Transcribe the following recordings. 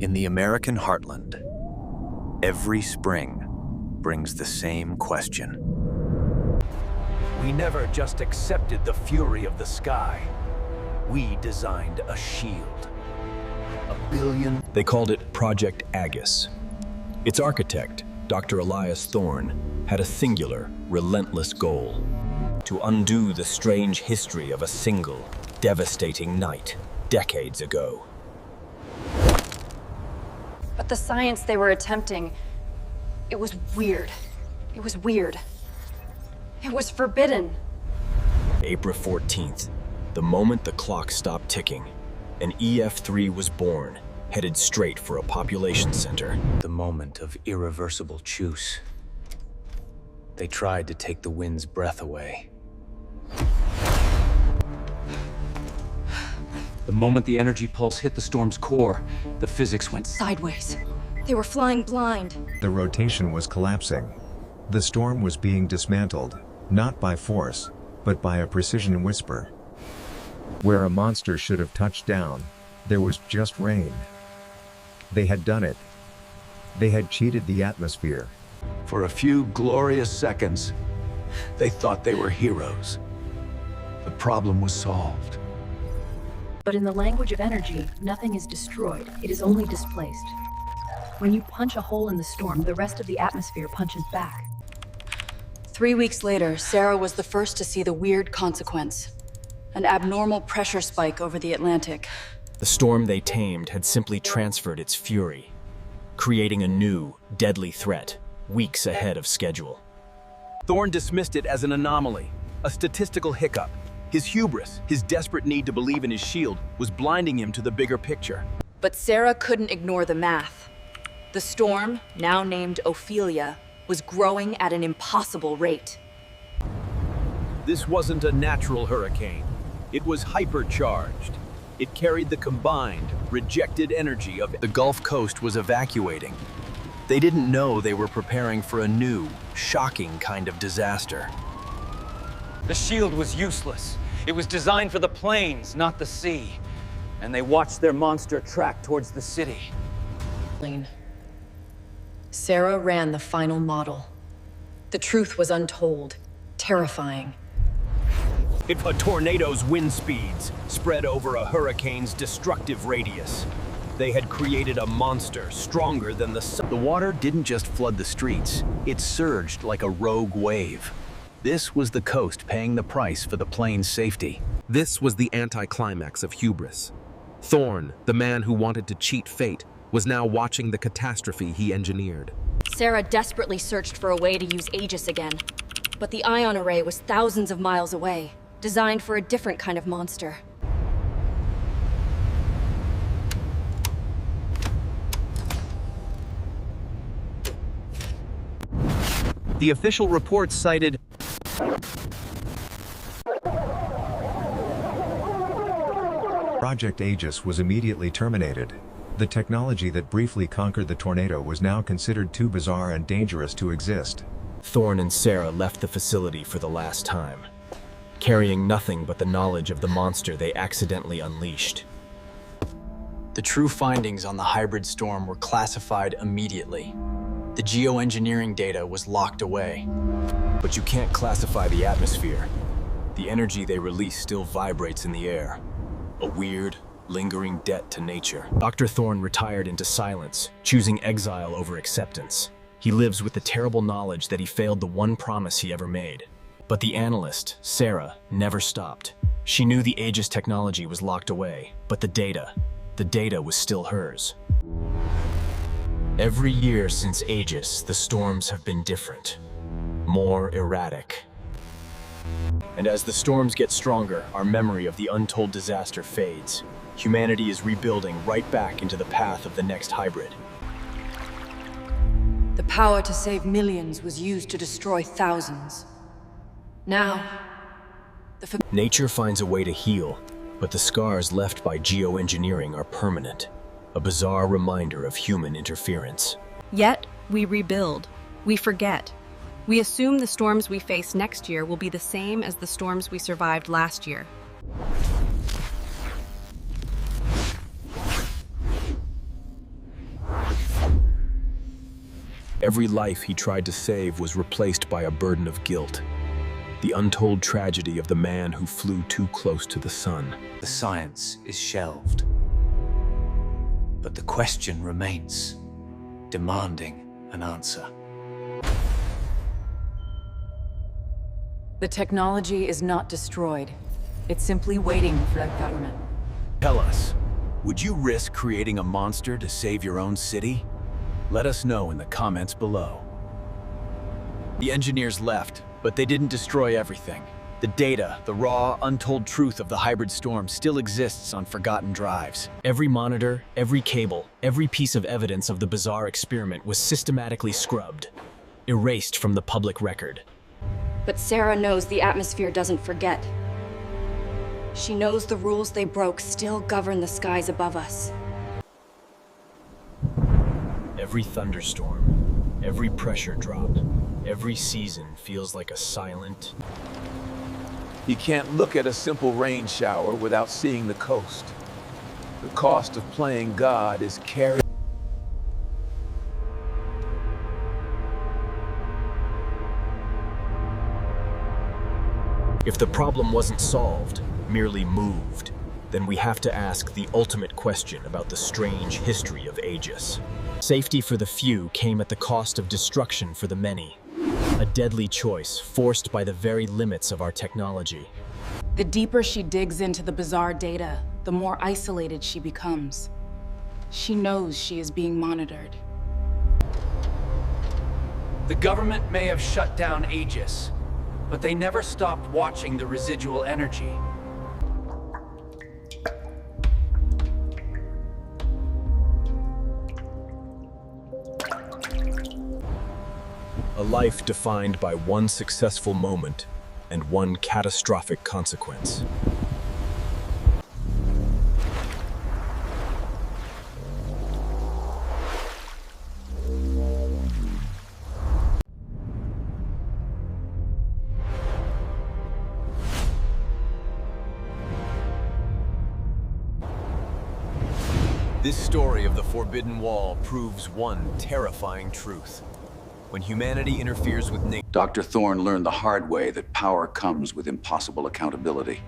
In the American heartland, every spring brings the same question. We never just accepted the fury of the sky. We designed a shield. They called it Project Agus. Its architect, Dr. Elias Thorne, had a singular, relentless goal: to undo the strange history of a single, devastating night decades ago. But the science they were attempting, it was weird. It was weird. It was forbidden. April 14th, the moment the clock stopped ticking, an EF-3 was born, headed straight for a population center. The moment of irreversible truce. They tried to take the wind's breath away. The moment the energy pulse hit the storm's core, the physics went Sideways. They were flying blind. The rotation was collapsing. The storm was being dismantled, not by force, but by a precision whisper. Where a monster should have touched down, there was just rain. They had done it. They had cheated the atmosphere. For a few glorious seconds, they thought they were heroes. The problem was solved. But in the language of energy, nothing is destroyed, it is only displaced. When you punch a hole in the storm, the rest of the atmosphere punches back. 3 weeks later, Sarah was the first to see the weird consequence. An abnormal pressure spike over the Atlantic. The storm they tamed had simply transferred its fury, creating a new, deadly threat, weeks ahead of schedule. Thorne dismissed it as an anomaly, a statistical hiccup. His hubris, his desperate need to believe in his shield, was blinding him to the bigger picture. But Sarah couldn't ignore the math. The storm, now named Ophelia, was growing at an impossible rate. This wasn't a natural hurricane. It was hypercharged. It carried the combined, rejected energy of The Gulf Coast was evacuating. They didn't know they were preparing for a new, shocking kind of disaster. The shield was useless. It was designed for the plains, not the sea. And they watched their monster track towards the city. Sarah ran the final model. The truth was untold, terrifying. If a tornado's wind speeds spread over a hurricane's destructive radius, they had created a monster stronger than the sun. The water didn't just flood the streets, it surged like a rogue wave. This was the coast paying the price for the plane's safety. This was the anticlimax of hubris. Thorne, the man who wanted to cheat fate, was now watching the catastrophe he engineered. Sarah desperately searched for a way to use Aegis again. But the ion array was thousands of miles away, designed for a different kind of monster. The official report cited Project Aegis was immediately terminated. The technology that briefly conquered the tornado was now considered too bizarre and dangerous to exist. Thorne and Sarah left the facility for the last time, carrying nothing but the knowledge of the monster they accidentally unleashed. The true findings on the hybrid storm were classified immediately. The geoengineering data was locked away. But you can't classify the atmosphere. The energy they release still vibrates in the air. A weird, lingering debt to nature. Dr. Thorne retired into silence, choosing exile over acceptance. He lives with the terrible knowledge that he failed the one promise he ever made. But the analyst, Sarah, never stopped. She knew the Aegis technology was locked away, but the data was still hers. Every year since Aegis, the storms have been different, more erratic. And as the storms get stronger, our memory of the untold disaster fades. Humanity is rebuilding right back into the path of the next hybrid. The power to save millions was used to destroy thousands. Now, Nature finds a way to heal, but the scars left by geoengineering are permanent. A bizarre reminder of human interference. Yet, we rebuild. We forget. We assume the storms we face next year will be the same as the storms we survived last year. Every life he tried to save was replaced by a burden of guilt. The untold tragedy of the man who flew too close to the sun. The science is shelved. But the question remains, demanding an answer. The technology is not destroyed. It's simply waiting for the government. Tell us, would you risk creating a monster to save your own city? Let us know in the comments below. The engineers left, but they didn't destroy everything. The data, the raw, untold truth of the hybrid storm still exists on forgotten drives. Every monitor, every cable, every piece of evidence of the bizarre experiment was systematically scrubbed, erased from the public record. But Sarah knows the atmosphere doesn't forget. She knows the rules they broke still govern the skies above us. Every thunderstorm, every pressure drop, every season feels like a silent... You can't look at a simple rain shower without seeing the coast. The cost of playing God is carried. If the problem wasn't solved, merely moved, then we have to ask the ultimate question about the strange history of Aegis. Safety for the few came at the cost of destruction for the many. A deadly choice forced by the very limits of our technology. The deeper she digs into the bizarre data, the more isolated she becomes. She knows she is being monitored. The government may have shut down Aegis, but they never stopped watching the residual energy. A life defined by one successful moment and one catastrophic consequence. This story of the Forbidden Wall proves one terrifying truth. When humanity interferes with nature... Dr. Thorne learned the hard way that power comes with impossible accountability.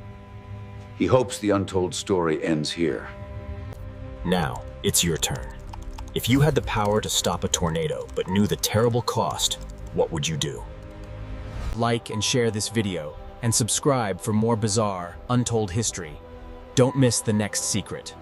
He hopes the untold story ends here. Now, it's your turn. If you had the power to stop a tornado but knew the terrible cost, what would you do? Like and share this video, and subscribe for more bizarre, untold history. Don't miss the next secret.